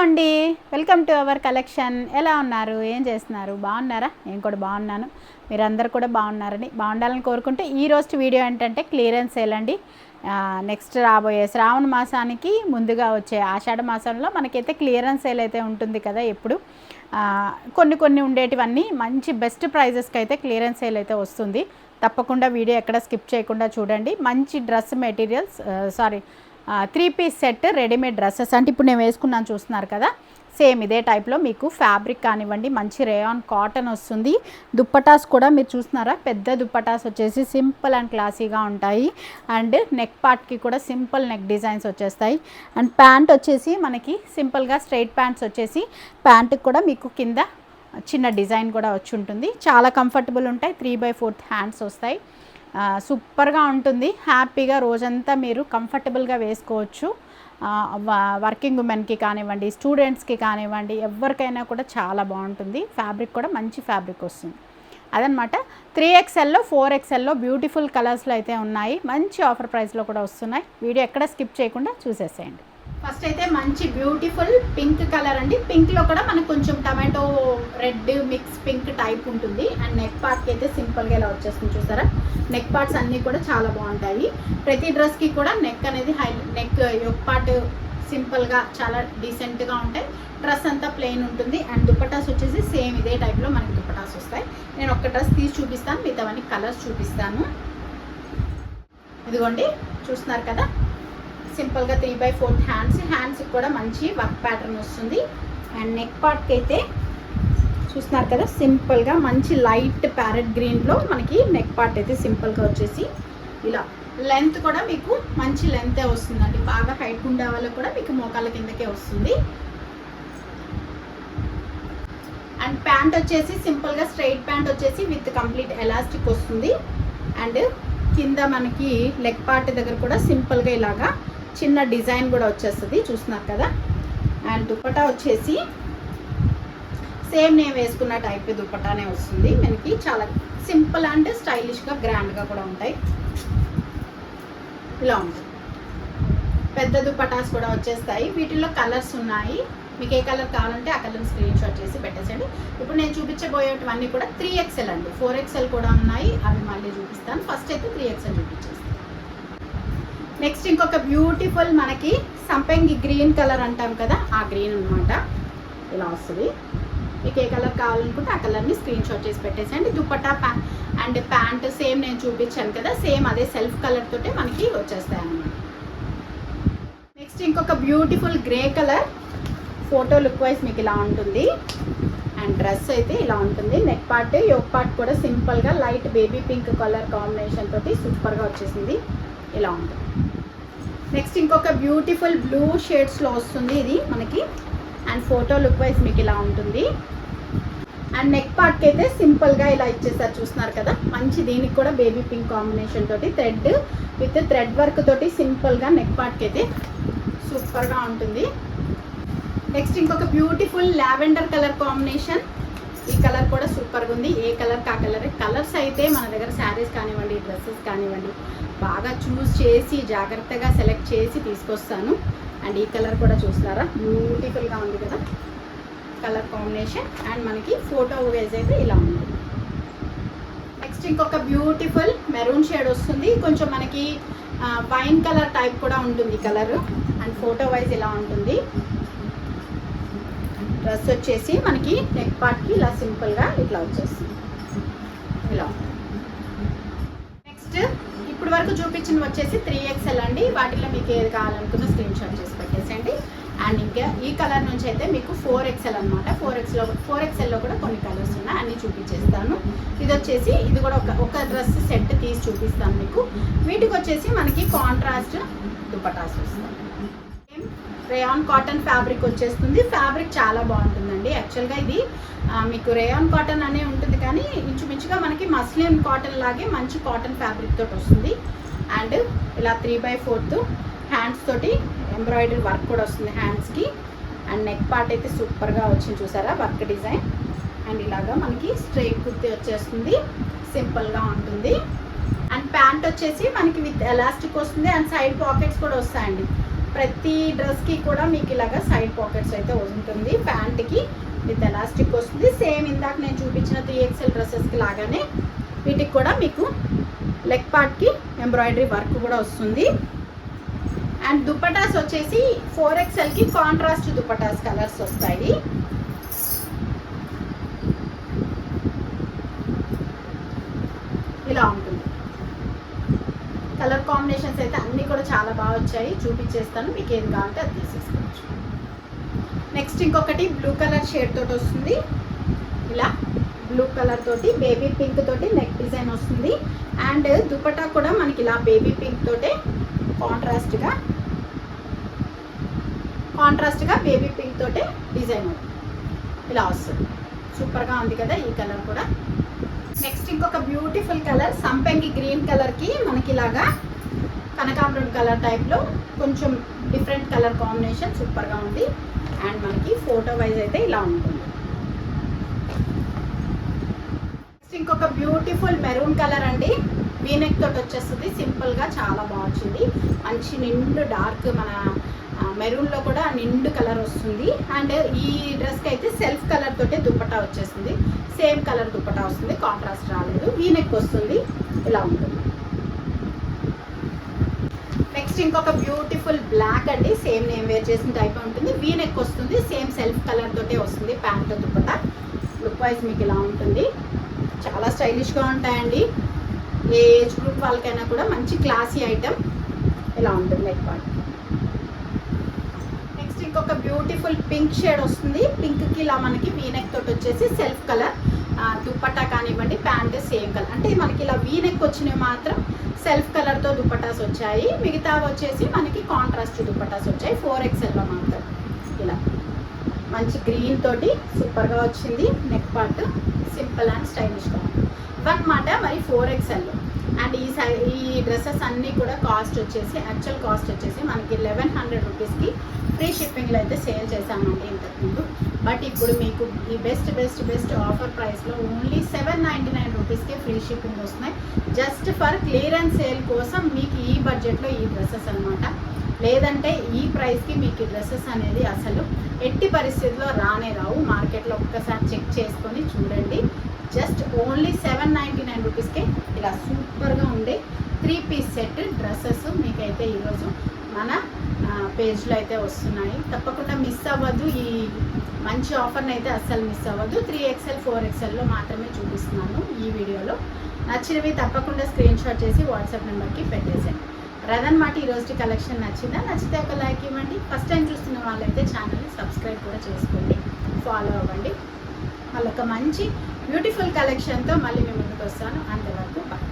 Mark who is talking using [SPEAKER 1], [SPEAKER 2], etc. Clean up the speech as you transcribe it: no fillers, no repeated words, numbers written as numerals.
[SPEAKER 1] అండి, welcome to our collection. ఎలా ఉన్నారు, ఏం చేస్తున్నారు, బాగున్నారా? నేను కూడా బాగున్నాను. మీరందరూ కూడా బాగుండాలని కోరుకుంటే ఈరోజు వీడియో ఏంటంటే క్లియరెన్స్ సేల్ అండి. నెక్స్ట్ రాబోయే శ్రావణ మాసానికి ముందుగా వచ్చే ఆషాఢ మాసంలో మనకైతే క్లియరెన్స్ సేల్ అయితే ఉంటుంది కదా. ఎప్పుడు కొన్ని ఉండేటివన్నీ మంచి బెస్ట్ ప్రైజెస్కి అయితే క్లియరెన్స్ సేల్ అయితే వస్తుంది. తప్పకుండా వీడియో ఎక్కడ స్కిప్ చేయకుండా చూడండి. మంచి dress materials 3 piece set readymade dresses అంటే ఇప్పుడు నేను వేసుకున్నాను చూస్తున్నారు కదా, సేమ్ ఇదే టైప్లో మీకు ఫ్యాబ్రిక్ కానివ్వండి, మంచి రేయాన్ కాటన్ వస్తుంది. దుప్పటాస్ కూడా మీరు చూస్తున్నారా, పెద్ద దుప్పటాస్ వచ్చేసి సింపుల్ అండ్ క్లాసీగా ఉంటాయి. అండ్ నెక్ పార్ట్కి కూడా సింపుల్ నెక్ డిజైన్స్ వచ్చేస్తాయి. అండ్ ప్యాంట్ వచ్చేసి మనకి సింపుల్గా స్ట్రైట్ ప్యాంట్స్ వచ్చేసి ప్యాంటుకి కూడా మీకు కింద చిన్న డిజైన్ కూడా వచ్చి ఉంటుంది. చాలా కంఫర్టబుల్ ఉంటాయి. 3/4 హ్యాండ్స్ వస్తాయి. సూపర్గా ఉంటుంది. హ్యాపీగా రోజంతా మీరు కంఫర్టబుల్గా వేసుకోవచ్చు. వర్కింగ్ ఉమెన్కి కానివ్వండి, స్టూడెంట్స్కి కానివ్వండి, ఎవరికైనా కూడా చాలా బాగుంటుంది. ఫ్యాబ్రిక్ కూడా మంచి ఫ్యాబ్రిక్ వస్తుంది. అదనమాట. 3XLలో 4XLలో బ్యూటిఫుల్ కలర్స్లో అయితే ఉన్నాయి. మంచి ఆఫర్ ప్రైస్లో కూడా వస్తున్నాయి. వీడియో ఎక్కడ స్కిప్ చేయకుండా చూసేసేయండి. ఫస్ట్ అయితే మంచి బ్యూటిఫుల్ పింక్ కలర్ అండి. పింక్లో కూడా మనకు కొంచెం tomato red mix pink type ఉంటుంది. అండ్ నెక్ పార్ట్కి అయితే సింపుల్గా ఇలా వచ్చేస్తుంది చూసారా. నెక్ పార్ట్స్ అన్నీ కూడా చాలా బాగుంటాయి. ప్రతి డ్రెస్కి కూడా నెక్ అనేది నెక్ యొక్క పార్ట్ సింపుల్గా చాలా డీసెంట్గా ఉంటాయి. డ్రెస్ అంతా ప్లెయిన్ ఉంటుంది. అండ్ దుప్పటాస్ వచ్చేసి సేమ్ ఇదే టైప్లో మనకి దుప్పటాస్ వస్తాయి. నేను ఒక డ్రెస్ తీసి చూపిస్తాను, మిగతావన్నీ కలర్స్ చూపిస్తాను. ఇదిగోండి చూస్తున్నారు కదా, సింపుల్గా 3/4 హ్యాండ్స్కి కూడా మంచి వర్క్ ప్యాటర్న్ వస్తుంది. అండ్ నెక్ పార్ట్కి అయితే చూస్తున్నారు కదా, సింపుల్గా మంచి లైట్ ప్యారెట్ గ్రీన్లో మనకి నెక్ పార్ట్ అయితే సింపుల్గా వచ్చేసి ఇలా లెంత్ కూడా మీకు మంచి లెంతే వస్తుందండి. బాగా హైట్ ఉండే వాళ్ళకి కూడా మీకు మోకాళ్ళ కిందకే వస్తుంది. అండ్ ప్యాంట్ వచ్చేసి సింపుల్గా స్ట్రైట్ ప్యాంట్ వచ్చేసి విత్ కంప్లీట్ ఎలాస్టిక్ వస్తుంది. అండ్ కింద మనకి లెగ్ పార్ట్ దగ్గర కూడా సింపుల్గా ఇలాగా చిన్న డిజైన్ కూడా వచ్చేస్తుంది చూస్తున్నారు కదా. అండ్ దుప్పటా వచ్చేసి సేమ్ నేను వేసుకున్న టైప్ దుప్పటానే వస్తుంది. మనకి చాలా సింపుల్ అండ్ స్టైలిష్గా గ్రాండ్గా కూడా ఉంటాయి. ఇలా ఉంటుంది. పెద్ద దుప్పటాస్ కూడా వచ్చేస్తాయి. వీటిల్లో కలర్స్ ఉన్నాయి. మీకు ఏ కలర్ కావాలంటే ఆ కలర్ స్క్రీన్ షాట్ చేసి పెట్టేసండి. ఇప్పుడు నేను చూపించబోయేటివన్నీ కూడా 3XL అండి. 4XL కూడా ఉన్నాయి, అవి మళ్ళీ చూపిస్తాను. ఫస్ట్ అయితే 3XL చూపించేస్తాను. నెక్స్ట్ ఇంకొక బ్యూటిఫుల్ మనకి సంపెంగి గ్రీన్ కలర్ అంటాం కదా, ఆ గ్రీన్ అనమాట. ఇలా వస్తుంది. మీకు ఏ కలర్ కావాలనుకుంటే ఆ కలర్ని స్క్రీన్ షాట్ చేసి పెట్టేసండి. దుప్పటా అండ్ ప్యాంట్ సేమ్ నేను చూపించాను కదా, సేమ్ అదే సెల్ఫ్ కలర్ తోటే మనకి వచ్చేస్తాయి అన్నమాట. నెక్స్ట్ ఇంకొక beautiful grey colour photo look wise మీకు ఇలా ఉంటుంది. అండ్ డ్రెస్ అయితే ఇలా ఉంటుంది. నెక్ పార్ట్ యోక్ పార్ట్ కూడా సింపుల్గా light baby pink colour combination తోటి సూపర్గా వచ్చేసింది. ఇలా ఉంటుంది. నెక్స్ట్ ఇంకొక బ్యూటిఫుల్ బ్లూ షేడ్స్లో వస్తుంది ఇది మనకి. అండ్ ఫోటో లుక్ వైజ్ మీకు ఇలా ఉంటుంది. అండ్ నెక్ పార్ట్కి అయితే సింపుల్గా ఇలా ఇచ్చేసారు చూస్తున్నారు కదా. మంచి దీనికి కూడా బేబీ పింక్ కాంబినేషన్ తోటి థ్రెడ్ వర్క్ తోటి సింపుల్గా నెక్ పార్ట్కి అయితే సూపర్గా ఉంటుంది. నెక్స్ట్ ఇంకొక బ్యూటిఫుల్ లావెండర్ కలర్ కాంబినేషన్. ఈ కలర్ కూడా సూపర్గా ఉంది. ఏ కలర్ కా కలర్. కలర్స్ అయితే మన దగ్గర శారీస్ కానివ్వండి, డ్రెస్సెస్ కానివ్వండి, బాగా చూస్ చేసి జాగ్రత్తగా సెలెక్ట్ చేసి తీసుకొస్తాను. అండ్ ఈ కలర్ కూడా చూస్తున్నారా, బ్యూటిఫుల్గా ఉంది కదా కలర్ కాంబినేషన్. అండ్ మనకి ఫోటో వైజ్ అయితే ఇలా ఉంది. నెక్స్ట్ ఇంకొక బ్యూటిఫుల్ మెరూన్ షేడ్ వస్తుంది. కొంచెం మనకి వైన్ కలర్ టైప్ కూడా ఉంటుంది కలర్. అండ్ ఫోటో వైజ్ ఇలా ఉంటుంది. డ్రెస్ వచ్చేసి మనకి నెక్ పార్ట్కి ఇలా సింపుల్గా ఇట్లా వచ్చేస్తుంది. ఇలా నెక్స్ట్ ఇప్పుడు వరకు చూపించిన వచ్చేసి 3XL అండి. వాటిలో మీకు ఏది కావాలనుకున్న స్క్రీన్ షాట్ చేసి పెట్టేసేయండి. అండ్ ఇంకా ఈ కలర్ నుంచి అయితే మీకు 4XL అనమాట. 4XLలో కూడా కొన్ని కలర్స్ ఉన్నాయి, అన్నీ చూపించేస్తాను. ఇది వచ్చేసి ఇది కూడా ఒక డ్రెస్ సెట్ తీసి చూపిస్తాను మీకు. వీటికి వచ్చేసి మనకి కాంట్రాస్ట్ దుపటాస్ వస్తుంది. రేయాన్ కాటన్ ఫ్యాబ్రిక్ వచ్చేస్తుంది. ఫ్యాబ్రిక్ చాలా బాగుంటుందండి. యాక్చువల్గా ఇది మీకు రేయాన్ కాటన్ అనే ఉంటుంది, కానీ ఇంచుమించుగా మనకి మస్లిన్ కాటన్ లాగే మంచి కాటన్ ఫ్యాబ్రిక్ తోటి వస్తుంది. అండ్ ఇలా 3/4 హ్యాండ్స్ తోటి ఎంబ్రాయిడరీ వర్క్ కూడా వస్తుంది హ్యాండ్స్కి. అండ్ నెక్ పార్ట్ అయితే సూపర్గా వచ్చింది చూసారా వర్క్ డిజైన్. అండ్ ఇలాగా మనకి స్ట్రైట్ కుర్తీ వచ్చేస్తుంది, సింపుల్గా ఉంటుంది. అండ్ ప్యాంట్ వచ్చేసి మనకి విత్ ఎలాస్టిక్ వస్తుంది. అండ్ సైడ్ పాకెట్స్ కూడా వస్తాయండి. ప్రతి డ్రెస్కి కూడా మీకు ఇలాగా సైడ్ పాకెట్స్ అయితే ఉంటుంది. ప్యాంట్కి విత్ ఎలాస్టిక్ వస్తుంది. సేమ్ ఇందాక నేను చూపించిన 3XL డ్రెస్సెస్కి లాగానే వీటికి కూడా మీకు లెగ్ పార్ట్కి ఎంబ్రాయిడరీ వర్క్ కూడా వస్తుంది. అండ్ దుపటాస్ వచ్చేసి 4XLకి కాంట్రాస్ట్ దుపటాస్ కలర్స్ వస్తాయి. ఇలా ఉంటుంది. కలర్ కాంబినేషన్స్ అయితే అన్నీ కూడా చాలా బాగా వచ్చాయి. చూపించేస్తాను, మీకు ఏది కావాలంటే అది తీసేసుకోవచ్చు. నెక్స్ట్ ఇంకొకటి బ్లూ కలర్ షేడ్ తోటి వస్తుంది. ఇలా బ్లూ కలర్ తోటి బేబీ పింక్ తోటి నెక్ డిజైన్ వస్తుంది. అండ్ దుపట్టా కూడా మనకి ఇలా బేబీ పింక్ తోటే కాంట్రాస్ట్గా బేబీ పింక్ తోటే డిజైన్ ఇలా వస్తుంది. సూపర్గా ఉంది కదా ఈ కలర్ కూడా. నెక్స్ట్ ఇంకొక బ్యూటిఫుల్ కలర్ సంపెంగి గ్రీన్ కలర్కి మనకి ఇలాగా కనకాంబరం కలర్ టైప్లో కొంచెం డిఫరెంట్ కలర్ కాంబినేషన్ సూపర్గా ఉంది. అండ్ మనకి ఫోటో వైజ్ అయితే ఇలా ఉంటుంది. నెక్స్ట్ ఇంకొక బ్యూటిఫుల్ మెరూన్ కలర్ అండి. వీనెక్ తోటి వచ్చేస్తుంది. సింపుల్గా చాలా బాగుంది. మంచి నిండు డార్క్ మన మెరూన్లో కూడా నిండు కలర్ వస్తుంది. అండ్ ఈ డ్రెస్కి అయితే సెల్ఫ్ కలర్ తోటే దుపట్టా వచ్చేస్తుంది. సేమ్ కలర్ దుపట్టా వస్తుంది, కాంట్రాస్ట్ రాలేదు. వీనెక్ వస్తుంది, ఇలా ఉంటుంది. నెక్స్ట్ ఇంకొక బ్యూటిఫుల్ బ్లాక్ అండి. సేమ్ నేను వేర్ చేసిన టైప్ ఉంటుంది. వీనెక్ వస్తుంది, సేమ్ సెల్ఫ్ కలర్ తోటే వస్తుంది. ప్యాంట్ దుపట్టా లుక్ వైజ్ మీకు ఇలా ఉంటుంది. చాలా స్టైలిష్గా ఉంటాయండి. ఏ ఏజ్ గ్రూప్ వాళ్ళకైనా కూడా మంచి క్లాసీ ఐటమ్ ఇలా ఉంటుంది లైక్ పార్ట్. నెక్స్ట్ ఇంకొక బ్యూటిఫుల్ పింక్ షేడ్ వస్తుంది. పింక్కి ఇలా మనకి వీనెక్ తోటి వచ్చేసి సెల్ఫ్ కలర్ దుపట్టా కానివ్వండి, ప్యాంట్ సేమ్ కలర్. అంటే మనకి ఇలా వీనెక్ వచ్చినవి మాత్రం సెల్ఫ్ కలర్తో దుపట్టాస్ వచ్చాయి. మిగతా వచ్చేసి మనకి కాంట్రాస్ట్ దుపట్టాస్ వచ్చాయి. 4XLలో మాత్రం ఇలా మంచి గ్రీన్ తోటి సూపర్గా వచ్చింది. నెక్ పార్ట్ సింపుల్ అండ్ స్టైలిష్గా ఉంది ఇవన్నమాట. మరి 4XLలో అండ్ ఈ డ్రెస్సెస్ అన్నీ కూడా కాస్ట్ వచ్చేసి యాక్చువల్ కాస్ట్ వచ్చేసి మనకి 1100 రూపీస్కి ఫ్రీ షిప్పింగ్లో అయితే సేల్ చేశామండి ఇంతకుముందు. బట్ ఇప్పుడు మీకు ఈ బెస్ట్ ఆఫర్ ప్రైస్లో ఓన్లీ 799 రూపీస్కే ఫ్రీ షిప్పింగ్ వస్తున్నాయి. జస్ట్ ఫర్ క్లియరెన్స్ సేల్ కోసం మీకు ఈ బడ్జెట్లో ఈ డ్రెస్సెస్ అనమాట. లేదంటే ఈ ప్రైస్కి మీకు ఈ డ్రెస్సెస్ అనేది అసలు ఎట్టి పరిస్థితుల్లో రానే రావు. మార్కెట్లో ఒక్కసారి చెక్ చేసుకొని చూడండి. జస్ట్ ఓన్లీ 799 రూపీస్కే ఇలా సూపర్గా ఉండే 3 పీస్ సెట్ డ్రెస్సెస్ మీకైతే ఈరోజు మన పేజ్లో అయితే వస్తున్నాయి. తప్పకుండా మిస్ అవ్వద్దు. ఈ మంచి ఆఫర్ని అయితే అస్సలు మిస్ అవ్వద్దు. 3XL 4XLలో మాత్రమే చూపిస్తున్నాను ఈ వీడియోలో. నచ్చినవి తప్పకుండా స్క్రీన్ షాట్ చేసి వాట్సాప్ నెంబర్కి పెట్టేసేయండి. అదనమాట ఈరోజు కలెక్షన్ నచ్చిందా? నచ్చితే ఒక లైక్ ఇవ్వండి. ఫస్ట్ టైం చూస్తున్న వాళ్ళైతే ఛానల్ని సబ్స్క్రైబ్ కూడా చేసుకోండి, ఫాలో అవ్వండి. వాళ్ళొక మంచి బ్యూటిఫుల్ కలెక్షన్తో మళ్ళీ మీ ముందుకు వస్తాను. అంతవరకు బాయ్.